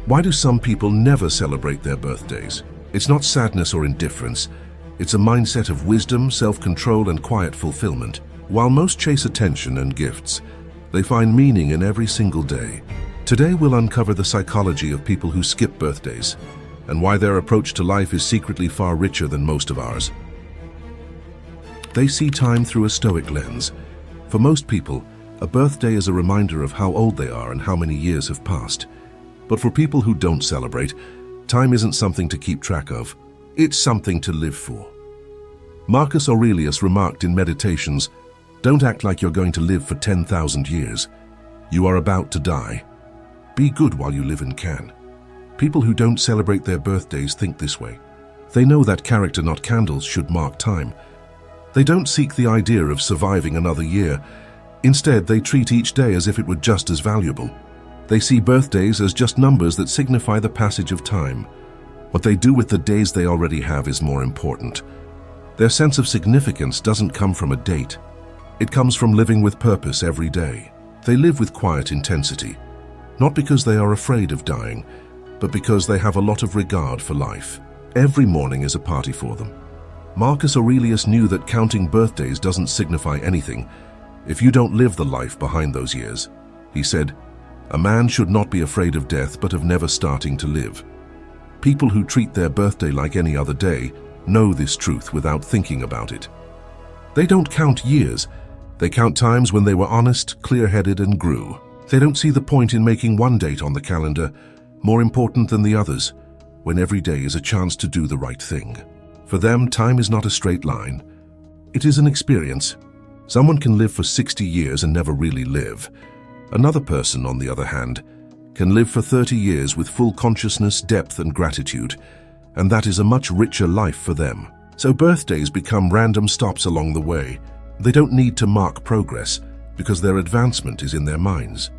Why do some people never celebrate their birthdays? It's not sadness or indifference. It's a mindset of wisdom, self-control, and quiet fulfillment. While most chase attention and gifts, they find meaning in every single day. Today we'll uncover the psychology of people who skip birthdays and why their approach to life is secretly far richer than most of ours. They see time through a Stoic lens. For most people, a birthday is a reminder of how old they are and how many years have passed. But for people who don't celebrate, time isn't something to keep track of. It's something to live for. Marcus Aurelius remarked in Meditations, "Don't act like you're going to live for 10,000 years. You are about to die. Be good while you live and can." People who don't celebrate their birthdays think this way. They know that character, not candles, should mark time. They don't seek the idea of surviving another year. Instead, they treat each day as if it were just as valuable. They see birthdays as just numbers that signify the passage of time. What they do with the days they already have is more important. Their sense of significance doesn't come from a date. It comes from living with purpose every day. They live with quiet intensity, not because they are afraid of dying, but because they have a lot of regard for life. Every morning is a party for them. Marcus Aurelius knew that counting birthdays doesn't signify anything if you don't live the life behind those years. He said, "A man should not be afraid of death, but of never starting to live." People who treat their birthday like any other day know this truth without thinking about it. They don't count years. They count times when they were honest, clear-headed, and grew. They don't see the point in making one date on the calendar more important than the others, when every day is a chance to do the right thing. For them, time is not a straight line. It is an experience. Someone can live for 60 years and never really live. Another person, on the other hand, can live for 30 years with full consciousness, depth, and gratitude, and that is a much richer life for them. So birthdays become random stops along the way. They don't need to mark progress because their advancement is in their minds.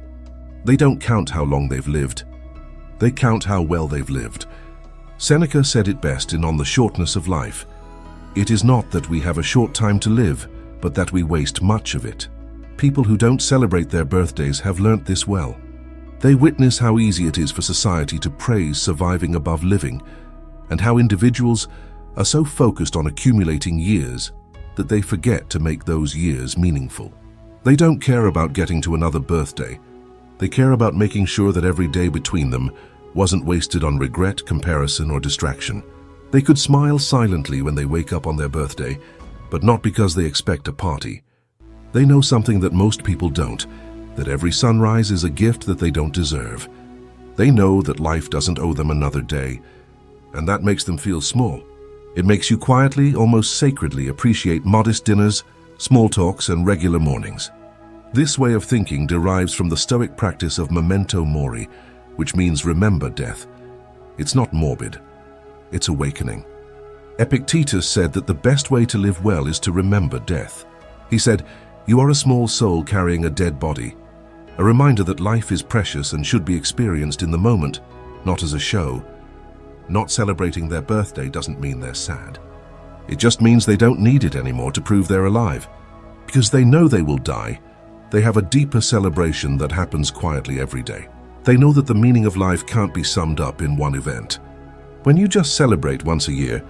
They don't count how long they've lived. They count how well they've lived. Seneca said it best in On the Shortness of Life. "It is not that we have a short time to live, but that we waste much of it." People who don't celebrate their birthdays have learnt this well. They witness how easy it is for society to praise surviving above living, and how individuals are so focused on accumulating years that they forget to make those years meaningful. They don't care about getting to another birthday. They care about making sure that every day between them wasn't wasted on regret, comparison, or distraction. They could smile silently when they wake up on their birthday, but not because they expect a party. They know something that most people don't, that every sunrise is a gift that they don't deserve. They know that life doesn't owe them another day, and that makes them feel small. It makes you quietly, almost sacredly, appreciate modest dinners, small talks, and regular mornings. This way of thinking derives from the Stoic practice of memento mori, which means remember death. It's not morbid, it's awakening. Epictetus said that the best way to live well is to remember death. He said, "You are a small soul carrying a dead body," a reminder that life is precious and should be experienced in the moment, not as a show. Not celebrating their birthday doesn't mean they're sad. It just means they don't need it anymore to prove they're alive. Because they know they will die, they have a deeper celebration that happens quietly every day. They know that the meaning of life can't be summed up in one event. When you just celebrate once a year,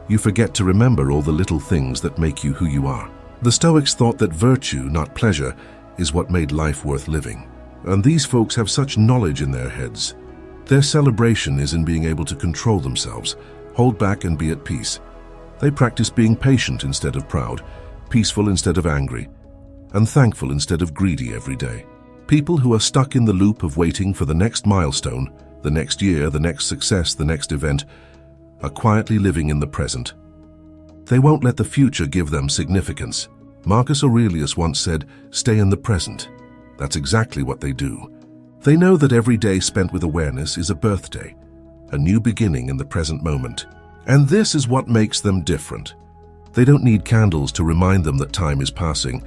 you forget to remember all the little things that make you who you are. The Stoics thought that virtue, not pleasure, is what made life worth living. And these folks have such knowledge in their heads. Their celebration is in being able to control themselves, hold back, and be at peace. They practice being patient instead of proud, peaceful instead of angry, and thankful instead of greedy every day. People who are stuck in the loop of waiting for the next milestone, the next year, the next success, the next event, are quietly living in the present. They won't let the future give them significance. Marcus Aurelius once said, "Stay in the present." That's exactly what they do. They know that every day spent with awareness is a birthday, a new beginning in the present moment. And this is what makes them different. They don't need candles to remind them that time is passing,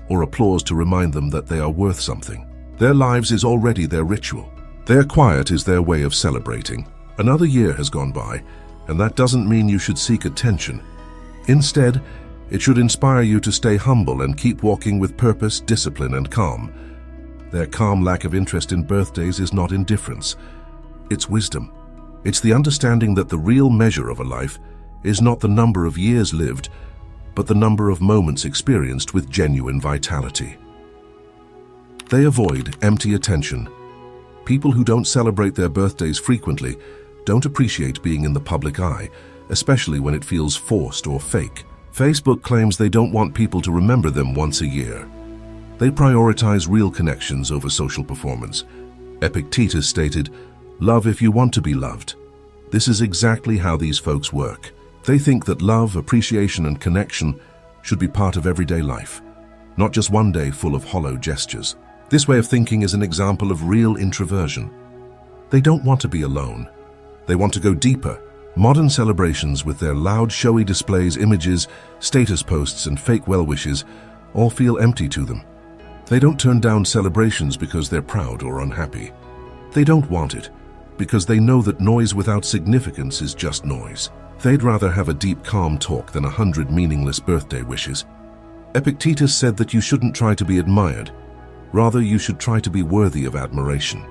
or applause to remind them that they are worth something. Their lives is already their ritual. Their quiet is their way of celebrating. Another year has gone by, and that doesn't mean you should seek attention. Instead, it should inspire you to stay humble and keep walking with purpose, discipline, and calm. Their calm lack of interest in birthdays is not indifference. It's wisdom. It's the understanding that the real measure of a life is not the number of years lived, but the number of moments experienced with genuine vitality. They avoid empty attention. People who don't celebrate their birthdays frequently don't appreciate being in the public eye, especially when it feels forced or fake. Facebook claims they don't want people to remember them once a year. They prioritize real connections over social performance. Epictetus stated, "Love if you want to be loved." This is exactly how these folks work. They think that love, appreciation, and connection should be part of everyday life, not just one day full of hollow gestures. This way of thinking is an example of real introversion. They don't want to be alone. They want to go deeper. Modern celebrations with their loud, showy displays, images, status posts, and fake well-wishes all feel empty to them. They don't turn down celebrations because they're proud or unhappy. They don't want it because they know that noise without significance is just noise. They'd rather have a deep, calm talk than 100 meaningless birthday wishes. Epictetus said that you shouldn't try to be admired. Rather, you should try to be worthy of admiration.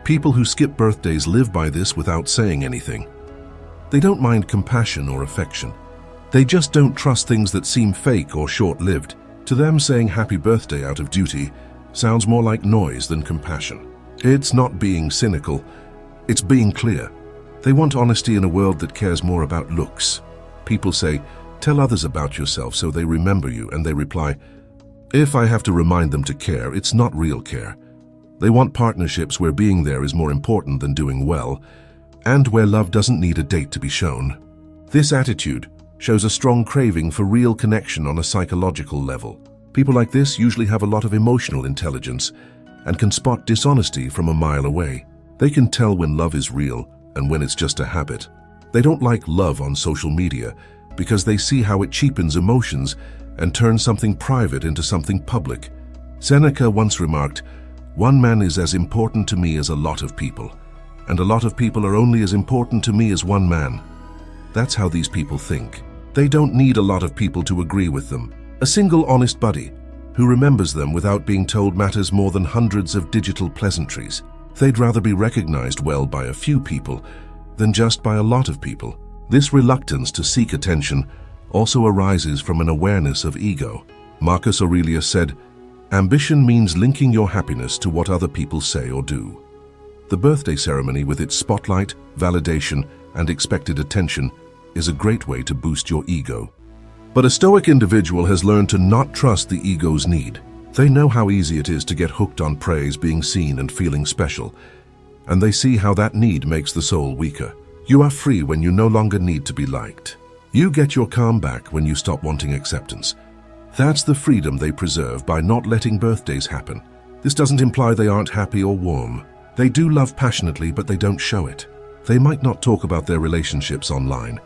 People who skip birthdays live by this without saying anything. They don't mind compassion or affection. They just don't trust things that seem fake or short-lived. To them, saying happy birthday out of duty sounds more like noise than compassion. It's not being cynical, it's being clear. They want honesty in a world that cares more about looks. People say, "Tell others about yourself so they remember you," and they reply, "If I have to remind them to care, it's not real care." They want partnerships where being there is more important than doing well, and where love doesn't need a date to be shown. This attitude shows a strong craving for real connection on a psychological level. People like this usually have a lot of emotional intelligence and can spot dishonesty from a mile away. They can tell when love is real and when it's just a habit. They don't like love on social media because they see how it cheapens emotions and turns something private into something public. Seneca once remarked, "One man is as important to me as a lot of people, and a lot of people are only as important to me as one man." That's how these people think. They don't need a lot of people to agree with them. A single honest buddy who remembers them without being told matters more than hundreds of digital pleasantries. They'd rather be recognized well by a few people than just by a lot of people. This reluctance to seek attention also arises from an awareness of ego. Marcus Aurelius said, "Ambition means linking your happiness to what other people say or do." The birthday ceremony, with its spotlight, validation, and expected attention, is a great way to boost your ego. But a Stoic individual has learned to not trust the ego's need. They know how easy it is to get hooked on praise, being seen, and feeling special, and they see how that need makes the soul weaker. You are free when you no longer need to be liked. You get your calm back when you stop wanting acceptance. That's the freedom they preserve by not letting birthdays happen. This doesn't imply they aren't happy or warm. They do love passionately, but they don't show it. They might not talk about their relationships online,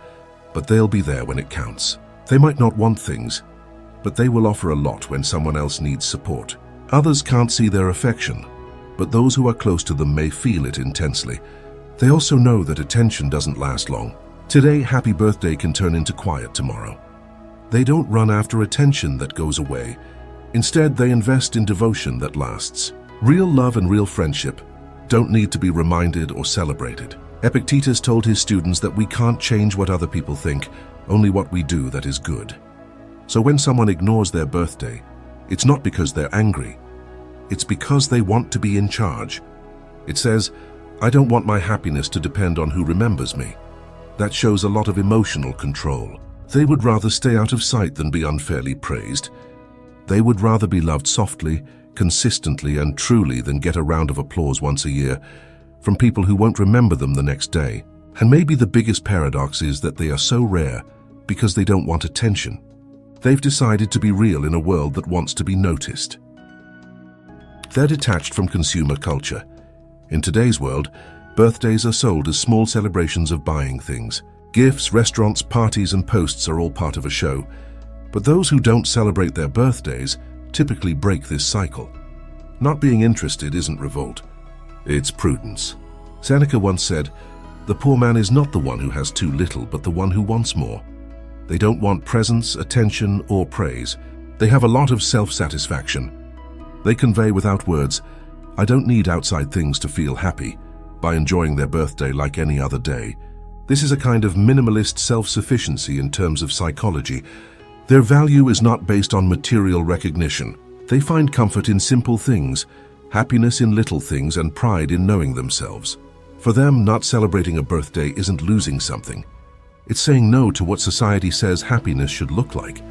but they'll be there when it counts. They might not want things, but they will offer a lot when someone else needs support. Others can't see their affection, but those who are close to them may feel it intensely. They also know that attention doesn't last long. Today, happy birthday can turn into quiet tomorrow. They don't run after attention that goes away. Instead, they invest in devotion that lasts. Real love and real friendship don't need to be reminded or celebrated. Epictetus told his students that we can't change what other people think, only what we do that is good. So when someone ignores their birthday, it's not because they're angry. It's because they want to be in charge. It says, "I don't want my happiness to depend on who remembers me." That shows a lot of emotional control. They would rather stay out of sight than be unfairly praised. They would rather be loved softly, consistently, and truly than get a round of applause once a year from people who won't remember them the next day. And maybe the biggest paradox is that they are so rare because they don't want attention. They've decided to be real in a world that wants to be noticed. They're detached from consumer culture. In today's world, birthdays are sold as small celebrations of buying things. Gifts, restaurants, parties, and posts are all part of a show. But those who don't celebrate their birthdays typically break this cycle. Not being interested isn't revolt. It's prudence. Seneca once said, "The poor man is not the one who has too little, but the one who wants more." They don't want presents, attention, or praise. They have a lot of self-satisfaction. They convey without words, "I don't need outside things to feel happy. by enjoying their birthday like any other day. This is a kind of minimalist self-sufficiency in terms of psychology. Their value is not based on material recognition. They find comfort in simple things, happiness in little things, and pride in knowing themselves. For them, not celebrating a birthday isn't losing something. It's saying no to what society says happiness should look like.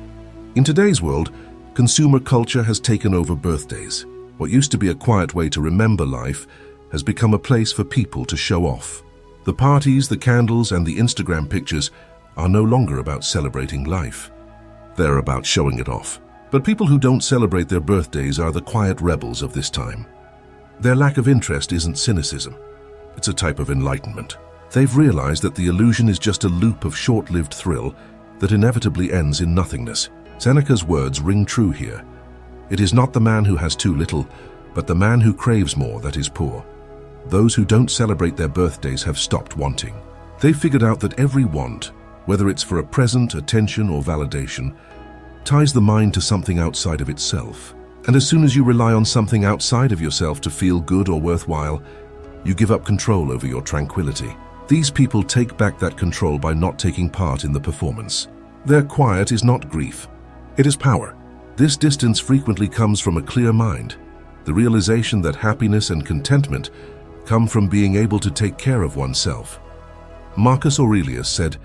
In today's world, consumer culture has taken over birthdays. What used to be a quiet way to remember life has become a place for people to show off. The parties, the candles, and the Instagram pictures are no longer about celebrating life. They're about showing it off. But people who don't celebrate their birthdays are the quiet rebels of this time. Their lack of interest isn't cynicism. It's a type of enlightenment. They've realized that the illusion is just a loop of short-lived thrill that inevitably ends in nothingness. Seneca's words ring true here. It is not the man who has too little, but the man who craves more that is poor. Those who don't celebrate their birthdays have stopped wanting. They've figured out that every want, whether it's for a present, attention, or validation, ties the mind to something outside of itself. And as soon as you rely on something outside of yourself to feel good or worthwhile, you give up control over your tranquility. These people take back that control by not taking part in the performance. Their quiet is not grief. It is power. This distance frequently comes from a clear mind, the realization that happiness and contentment come from being able to take care of oneself. Marcus Aurelius said,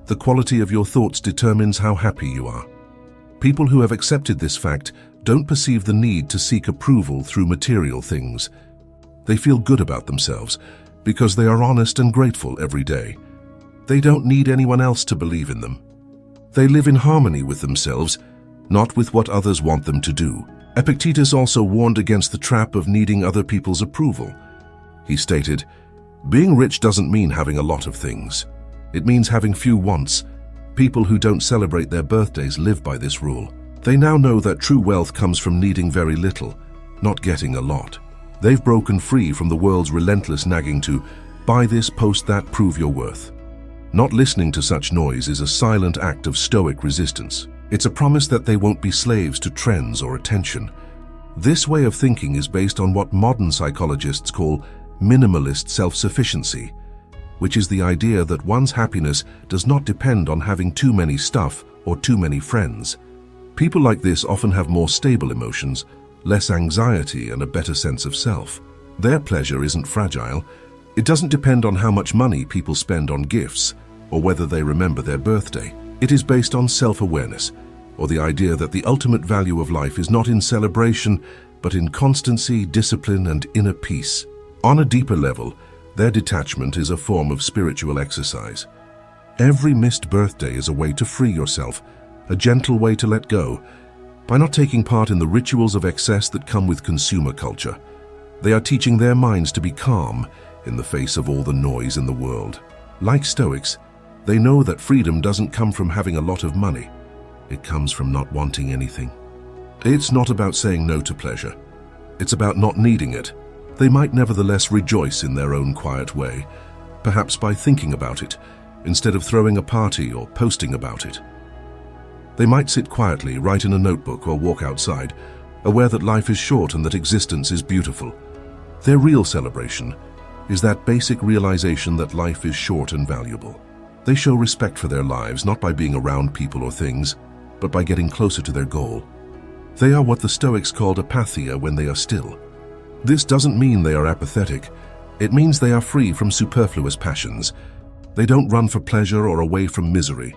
"The quality of your thoughts determines how happy you are." People who have accepted this fact don't perceive the need to seek approval through material things. They feel good about themselves because they are honest and grateful every day. They don't need anyone else to believe in them. They live in harmony with themselves, not with what others want them to do. Epictetus also warned against the trap of needing other people's approval. He stated, "Being rich doesn't mean having a lot of things. It means having few wants." People who don't celebrate their birthdays live by this rule. They now know that true wealth comes from needing very little, not getting a lot. They've broken free from the world's relentless nagging to buy this, post that, prove your worth. Not listening to such noise is a silent act of stoic resistance. It's a promise that they won't be slaves to trends or attention. This way of thinking is based on what modern psychologists call minimalist self-sufficiency, which is the idea that one's happiness does not depend on having too many stuff or too many friends. People like this often have more stable emotions, less anxiety, and a better sense of self. Their pleasure isn't fragile. It doesn't depend on how much money people spend on gifts or whether they remember their birthday. It is based on self-awareness, or the idea that the ultimate value of life is not in celebration, but in constancy, discipline, and inner peace. On a deeper level, their detachment is a form of spiritual exercise. Every missed birthday is a way to free yourself, a gentle way to let go. By not taking part in the rituals of excess that come with consumer culture, they are teaching their minds to be calm in the face of all the noise in the world. Like Stoics, they know that freedom doesn't come from having a lot of money. It comes from not wanting anything. It's not about saying no to pleasure. It's about not needing it. They might nevertheless rejoice in their own quiet way, perhaps by thinking about it, instead of throwing a party or posting about it. They might sit quietly, write in a notebook, or walk outside, aware that life is short and that existence is beautiful. Their real celebration is that basic realization that life is short and valuable. They show respect for their lives not by being around people or things, but by getting closer to their goal. They are what the Stoics called apatheia when they are still. This doesn't mean they are apathetic. It means they are free from superfluous passions. They don't run for pleasure or away from misery.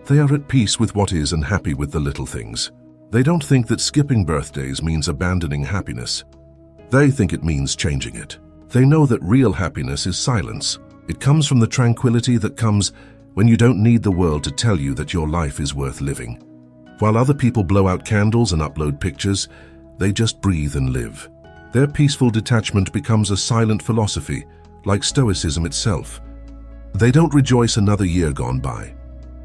They are at peace with what is and happy with the little things. They don't think that skipping birthdays means abandoning happiness. They think it means changing it. They know that real happiness is silence. It comes from the tranquility that comes when you don't need the world to tell you that your life is worth living. While other people blow out candles and upload pictures, they just breathe and live. Their peaceful detachment becomes a silent philosophy, like Stoicism itself. They don't rejoice another year gone by.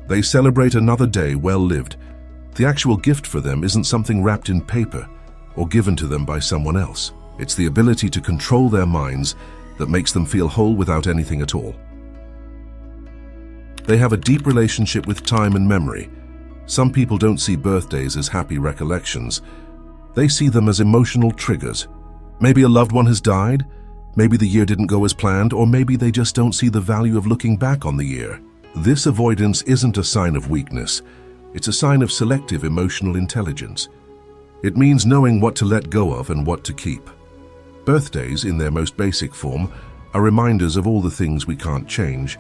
They celebrate another day well lived. The actual gift for them isn't something wrapped in paper or given to them by someone else. It's the ability to control their minds that makes them feel whole without anything at all. They have a deep relationship with time and memory. Some people don't see birthdays as happy recollections. They see them as emotional triggers. Maybe a loved one has died, Maybe the year didn't go as planned, or maybe they just don't see the value of looking back on the year. This avoidance isn't a sign of weakness. It's a sign of selective emotional intelligence. It means knowing what to let go of and what to keep. Birthdays, in their most basic form, are reminders of all the things we can't change.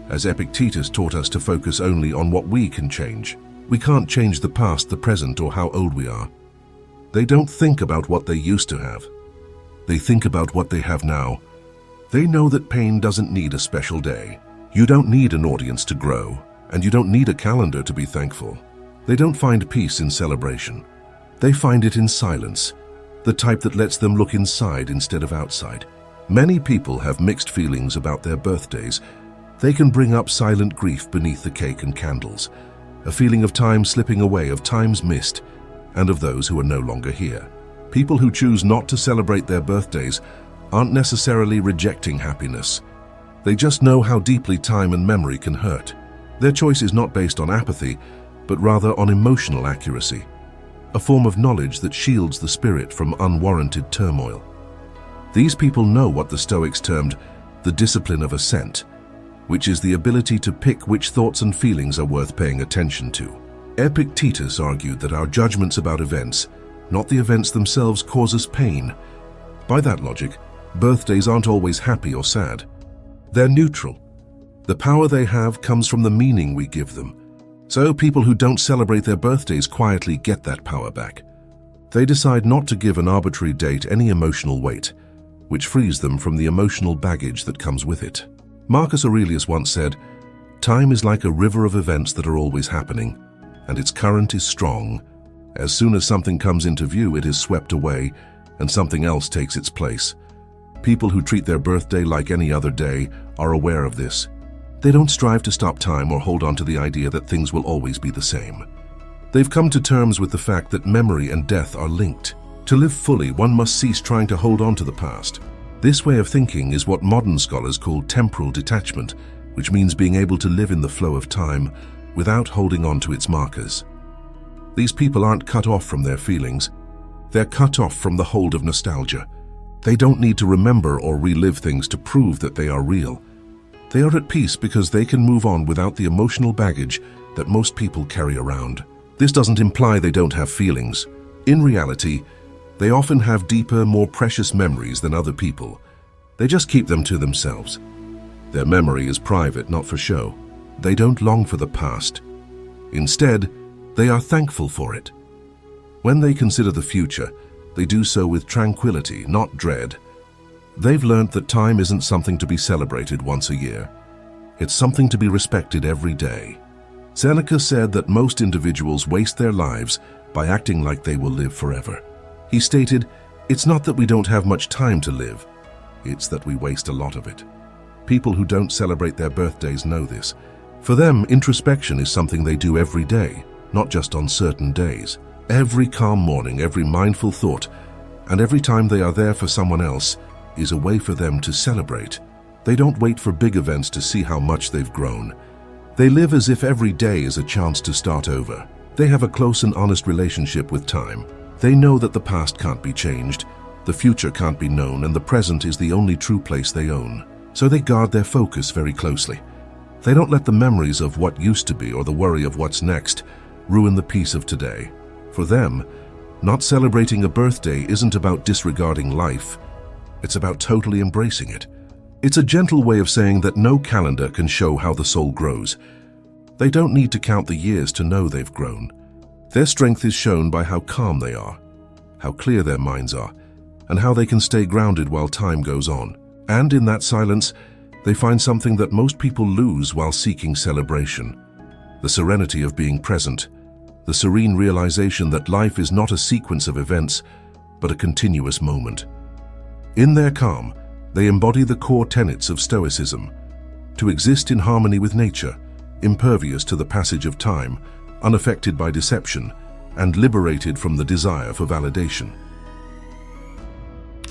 As Epictetus taught us to focus only on what we can change. We can't change the past, the present, or how old we are. They don't think about what they used to have. They think about what they have now. They know that pain doesn't need a special day. You don't need an audience to grow, and you don't need a calendar to be thankful. They don't find peace in celebration. They find it in silence, the type that lets them look inside instead of outside. Many people have mixed feelings about their birthdays. They can bring up silent grief beneath the cake and candles, a feeling of time slipping away, of times missed, and of those who are no longer here. People who choose not to celebrate their birthdays aren't necessarily rejecting happiness. They just know how deeply time and memory can hurt. Their choice is not based on apathy, but rather on emotional accuracy, a form of knowledge that shields the spirit from unwarranted turmoil. These people know what the Stoics termed the discipline of assent, which is the ability to pick which thoughts and feelings are worth paying attention to. Epictetus argued that our judgments about events, not the events themselves, cause us pain. By that logic, birthdays aren't always happy or sad. They're neutral. The power they have comes from the meaning we give them. So people who don't celebrate their birthdays quietly get that power back. They decide not to give an arbitrary date any emotional weight, which frees them from the emotional baggage that comes with it. Marcus Aurelius once said, "Time is like a river of events that are always happening, and its current is strong. As soon as something comes into view, it is swept away, and something else takes its place." People who treat their birthday like any other day are aware of this. They don't strive to stop time or hold on to the idea that things will always be the same. They've come to terms with the fact that memory and death are linked. To live fully, one must cease trying to hold on to the past. This way of thinking is what modern scholars call temporal detachment, which means being able to live in the flow of time without holding on to its markers. These people aren't cut off from their feelings. They're cut off from the hold of nostalgia. They don't need to remember or relive things to prove that they are real. They are at peace because they can move on without the emotional baggage that most people carry around. This doesn't imply they don't have feelings. In reality, they often have deeper, more precious memories than other people. They just keep them to themselves. Their memory is private, not for show. They don't long for the past. Instead, they are thankful for it. When they consider the future, they do so with tranquility, not dread. They've learned that time isn't something to be celebrated once a year. It's something to be respected every day. Seneca said that most individuals waste their lives by acting like they will live forever. He stated, "It's not that we don't have much time to live, it's that we waste a lot of it." People who don't celebrate their birthdays know this. For them, introspection is something they do every day, not just on certain days. Every calm morning, every mindful thought, and every time they are there for someone else is a way for them to celebrate. They don't wait for big events to see how much they've grown. They live as if every day is a chance to start over. They have a close and honest relationship with time. They know that the past can't be changed, the future can't be known, and the present is the only true place they own. So they guard their focus very closely. They don't let the memories of what used to be or the worry of what's next ruin the peace of today. For them, not celebrating a birthday isn't about disregarding life. It's about totally embracing it. It's a gentle way of saying that no calendar can show how the soul grows. They don't need to count the years to know they've grown. Their strength is shown by how calm they are, how clear their minds are, and how they can stay grounded while time goes on. And in that silence, they find something that most people lose while seeking celebration: the serenity of being present, the serene realization that life is not a sequence of events, but a continuous moment. In their calm, they embody the core tenets of Stoicism: to exist in harmony with nature, impervious to the passage of time, unaffected by deception, and liberated from the desire for validation.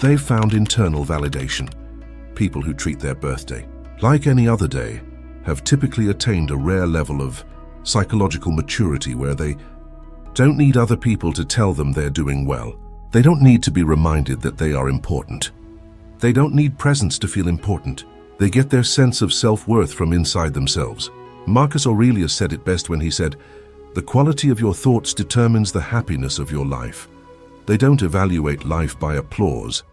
They've found internal validation. People who treat their birthday like any other day have typically attained a rare level of psychological maturity where they don't need other people to tell them they're doing well. They don't need to be reminded that they are important. They don't need presents to feel important. They get their sense of self-worth from inside themselves. Marcus Aurelius said it best when he said, "The quality of your thoughts determines the happiness of your life." They don't evaluate life by applause.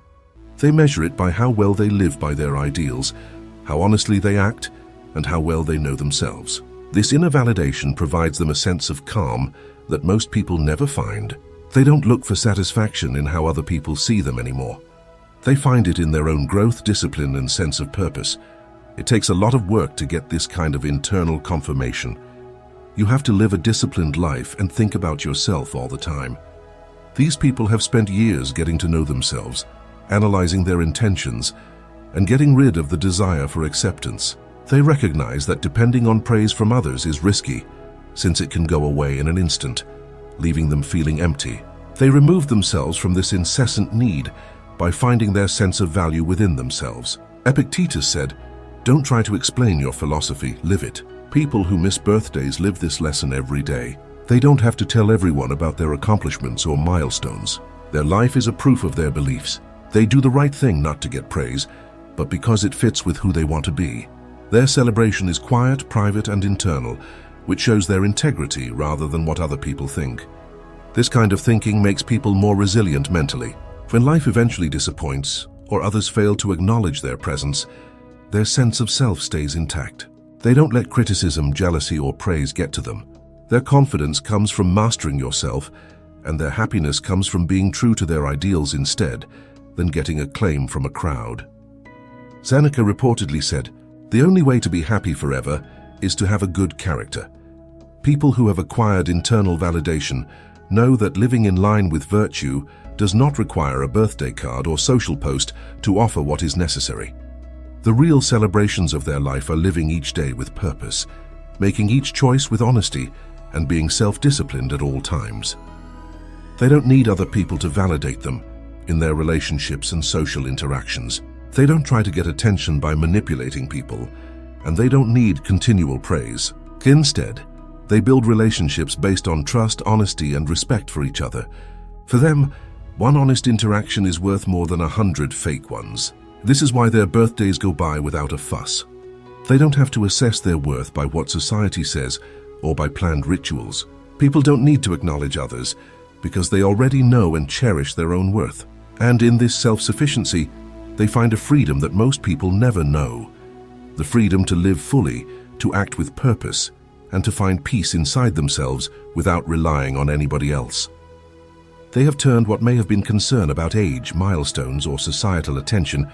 They measure it by how well they live by their ideals, how honestly they act, and how well they know themselves. This inner validation provides them a sense of calm that most people never find. They don't look for satisfaction in how other people see them anymore. They find it in their own growth, discipline, and sense of purpose. It takes a lot of work to get this kind of internal confirmation. You have to live a disciplined life and think about yourself all the time. These people have spent years getting to know themselves, analyzing their intentions, and getting rid of the desire for acceptance. They recognize that depending on praise from others is risky, since it can go away in an instant, leaving them feeling empty. They remove themselves from this incessant need by finding their sense of value within themselves. Epictetus said, "Don't try to explain your philosophy, live it." People who miss birthdays live this lesson every day. They don't have to tell everyone about their accomplishments or milestones. Their life is a proof of their beliefs. They do the right thing not to get praise, but because it fits with who they want to be. Their celebration is quiet, private, and internal, which shows their integrity rather than what other people think. This kind of thinking makes people more resilient mentally. When life eventually disappoints, or others fail to acknowledge their presence, their sense of self stays intact. They don't let criticism, jealousy, or praise get to them. Their confidence comes from mastering yourself, and their happiness comes from being true to their ideals instead than getting acclaim from a crowd. Seneca reportedly said, "The only way to be happy forever is to have a good character." People who have acquired internal validation know that living in line with virtue does not require a birthday card or social post to offer what is necessary. The real celebrations of their life are living each day with purpose, making each choice with honesty, and being self-disciplined at all times. They don't need other people to validate them in their relationships and social interactions. They don't try to get attention by manipulating people, and they don't need continual praise. Instead, they build relationships based on trust, honesty, and respect for each other. For them, one honest interaction is worth more than 100 fake ones. This is why their birthdays go by without a fuss. They don't have to assess their worth by what society says or by planned rituals. People don't need to acknowledge others because they already know and cherish their own worth. And in this self-sufficiency, they find a freedom that most people never know. The freedom to live fully, to act with purpose, and to find peace inside themselves without relying on anybody else. They have turned what may have been concern about age, milestones, or societal attention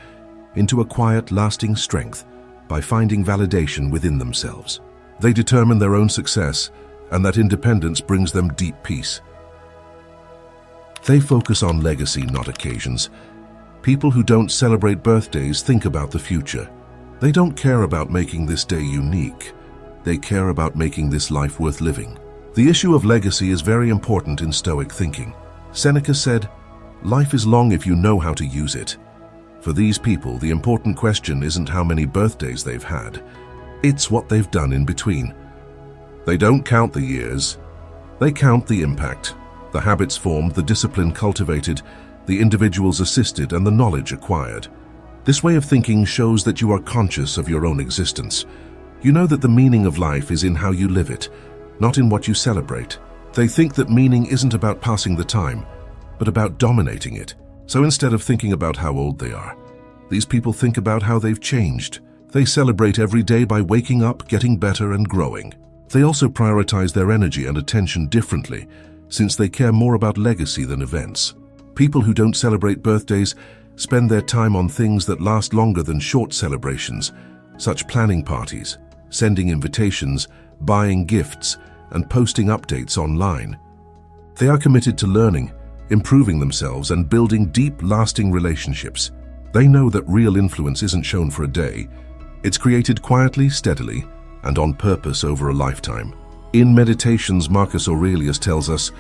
into a quiet, lasting strength by finding validation within themselves. They determine their own success, and that independence brings them deep peace. They focus on legacy, not occasions. People who don't celebrate birthdays think about the future. They don't care about making this day unique. They care about making this life worth living. The issue of legacy is very important in Stoic thinking. Seneca said, "Life is long if you know how to use it." For these people, the important question isn't how many birthdays they've had. It's what they've done in between. They don't count the years. They count the impact, the habits formed, the discipline cultivated, the individuals assisted, and the knowledge acquired. This way of thinking shows that you are conscious of your own existence. You know that the meaning of life is in how you live it, not in what you celebrate. They think that meaning isn't about passing the time, but about dominating it. So instead of thinking about how old they are, these people think about how they've changed. They celebrate every day by waking up, getting better, and growing. They also prioritize their energy and attention differently, since they care more about legacy than events. People who don't celebrate birthdays spend their time on things that last longer than short celebrations, such planning parties, sending invitations, buying gifts, and posting updates online. They are committed to learning, improving themselves, and building deep, lasting relationships. They know that real influence isn't shown for a day. It's created quietly, steadily, and on purpose over a lifetime. In Meditations, Marcus Aurelius tells us,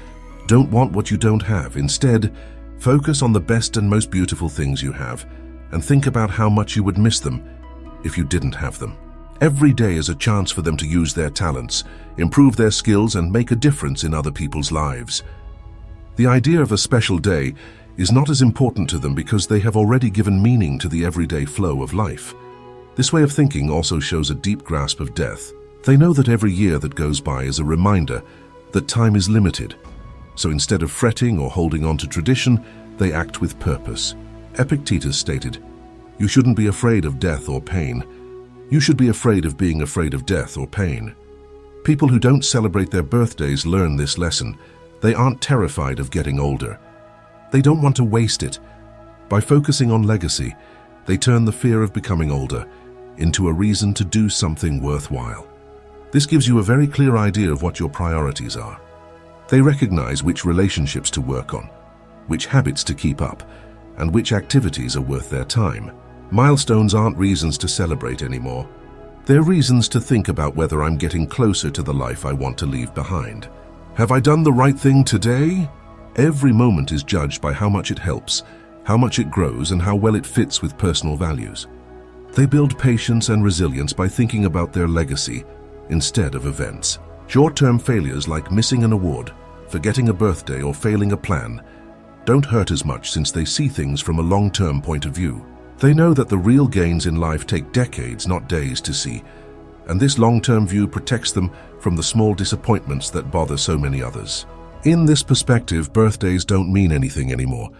"Don't want what you don't have. Instead, focus on the best and most beautiful things you have, and think about how much you would miss them if you didn't have them." Every day is a chance for them to use their talents, improve their skills, and make a difference in other people's lives. The idea of a special day is not as important to them because they have already given meaning to the everyday flow of life. This way of thinking also shows a deep grasp of death. They know that every year that goes by is a reminder that time is limited. So instead of fretting or holding on to tradition, they act with purpose. Epictetus stated, "You shouldn't be afraid of death or pain. You should be afraid of being afraid of death or pain." People who don't celebrate their birthdays learn this lesson. They aren't terrified of getting older. They don't want to waste it. By focusing on legacy, they turn the fear of becoming older into a reason to do something worthwhile. This gives you a very clear idea of what your priorities are. They recognize which relationships to work on, which habits to keep up, and which activities are worth their time. Milestones aren't reasons to celebrate anymore. They're reasons to think about whether I'm getting closer to the life I want to leave behind. Have I done the right thing today? Every moment is judged by how much it helps, how much it grows, and how well it fits with personal values. They build patience and resilience by thinking about their legacy instead of events. Short-term failures like missing an award, forgetting a birthday, or failing a plan don't hurt as much since they see things from a long-term point of view. They know that the real gains in life take decades, not days, to see, and this long-term view protects them from the small disappointments that bother so many others. In this perspective, birthdays don't mean anything anymore.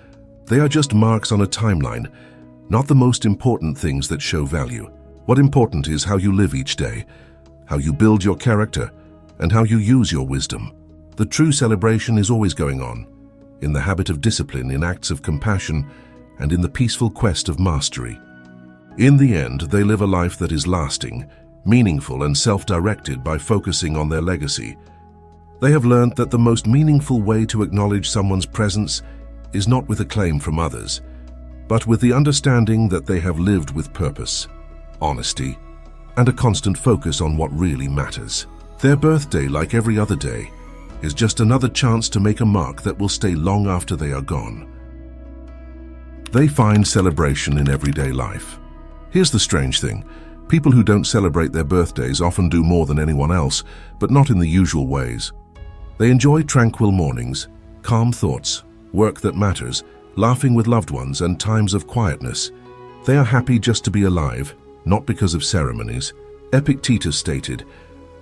They are just marks on a timeline, not the most important things that show value. What important is how you live each day, how you build your character, and how you use your wisdom. The true celebration is always going on, in the habit of discipline, in acts of compassion, and in the peaceful quest of mastery. In the end, they live a life that is lasting, meaningful, and self-directed by focusing on their legacy. They have learned that the most meaningful way to acknowledge someone's presence is not with acclaim from others, but with the understanding that they have lived with purpose, honesty, and a constant focus on what really matters. Their birthday, like every other day, is just another chance to make a mark that will stay long after they are gone. They find celebration in everyday life. Here's the strange thing. People who don't celebrate their birthdays often do more than anyone else, but not in the usual ways. They enjoy tranquil mornings, calm thoughts, work that matters, laughing with loved ones, and times of quietness. They are happy just to be alive, not because of ceremonies. Epictetus stated,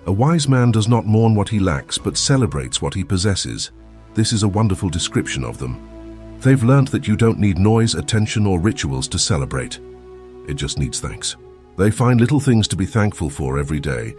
"A wise man does not mourn what he lacks, but celebrates what he possesses." This is a wonderful description of them. They've learned that you don't need noise, attention, or rituals to celebrate. It just needs thanks. They find little things to be thankful for every day,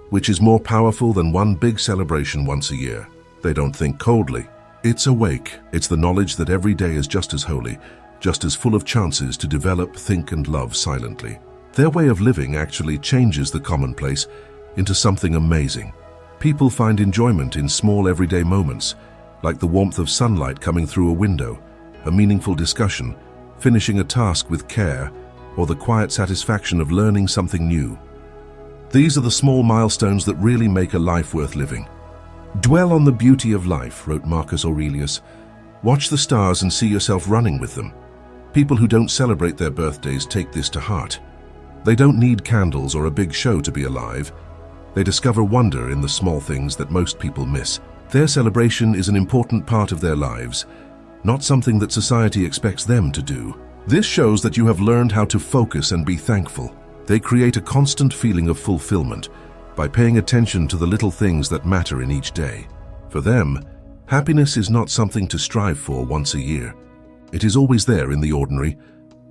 which is more powerful than one big celebration once a year. They don't think coldly. It's awake. It's the knowledge that every day is just as holy, just as full of chances to develop, think, and love silently. Their way of living actually changes the commonplace into something amazing. People find enjoyment in small everyday moments, like the warmth of sunlight coming through a window, a meaningful discussion, finishing a task with care, or the quiet satisfaction of learning something new. These are the small milestones that really make a life worth living. "Dwell on the beauty of life," wrote Marcus Aurelius. "Watch the stars and see yourself running with them." People who don't celebrate their birthdays take this to heart. They don't need candles or a big show to be alive. They discover wonder in the small things that most people miss. Their celebration is an important part of their lives, not something that society expects them to do. This shows that you have learned how to focus and be thankful. They create a constant feeling of fulfillment by paying attention to the little things that matter in each day. For them, happiness is not something to strive for once a year. It is always there in the ordinary,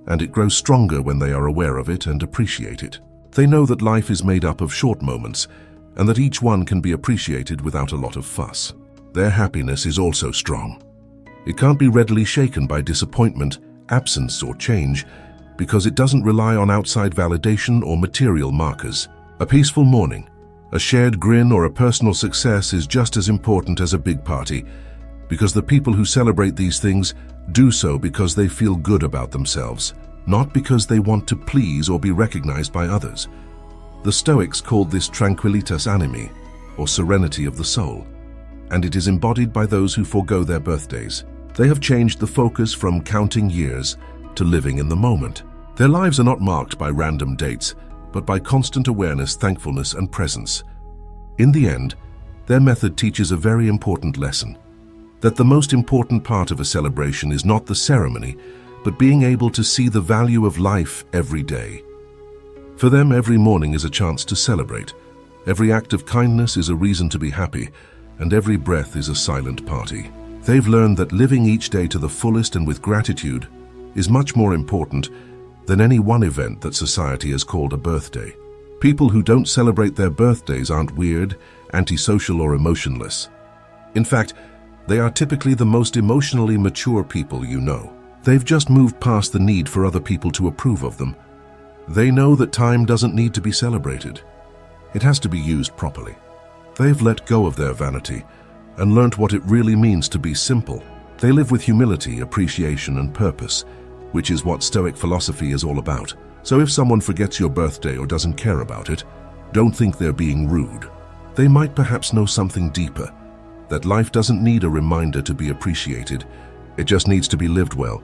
and it grows stronger when they are aware of it and appreciate it. They know that life is made up of short moments, and that each one can be appreciated without a lot of fuss. Their happiness is also strong. It can't be readily shaken by disappointment, absence, or change, because it doesn't rely on outside validation or material markers. A peaceful morning, a shared grin, or a personal success is just as important as a big party, because the people who celebrate these things do so because they feel good about themselves, not because they want to please or be recognized by others. The Stoics called this tranquillitas animi, or serenity of the soul, and it is embodied by those who forego their birthdays. They have changed the focus from counting years to living in the moment. Their lives are not marked by random dates, but by constant awareness, thankfulness, and presence. In the end, their method teaches a very important lesson. that the most important part of a celebration is not the ceremony, but being able to see the value of life every day. For them, every morning is a chance to celebrate. Every act of kindness is a reason to be happy, and every breath is a silent party. They've learned that living each day to the fullest and with gratitude is much more important than any one event that society has called a birthday. People who don't celebrate their birthdays aren't weird, antisocial, or emotionless. In fact, they are typically the most emotionally mature people you know. They've just moved past the need for other people to approve of them. They know that time doesn't need to be celebrated. It has to be used properly. They've let go of their vanity and learnt what it really means to be simple. They live with humility, appreciation, and purpose, which is what Stoic philosophy is all about. So if someone forgets your birthday or doesn't care about it, don't think they're being rude. They might perhaps know something deeper, that life doesn't need a reminder to be appreciated. It just needs to be lived well.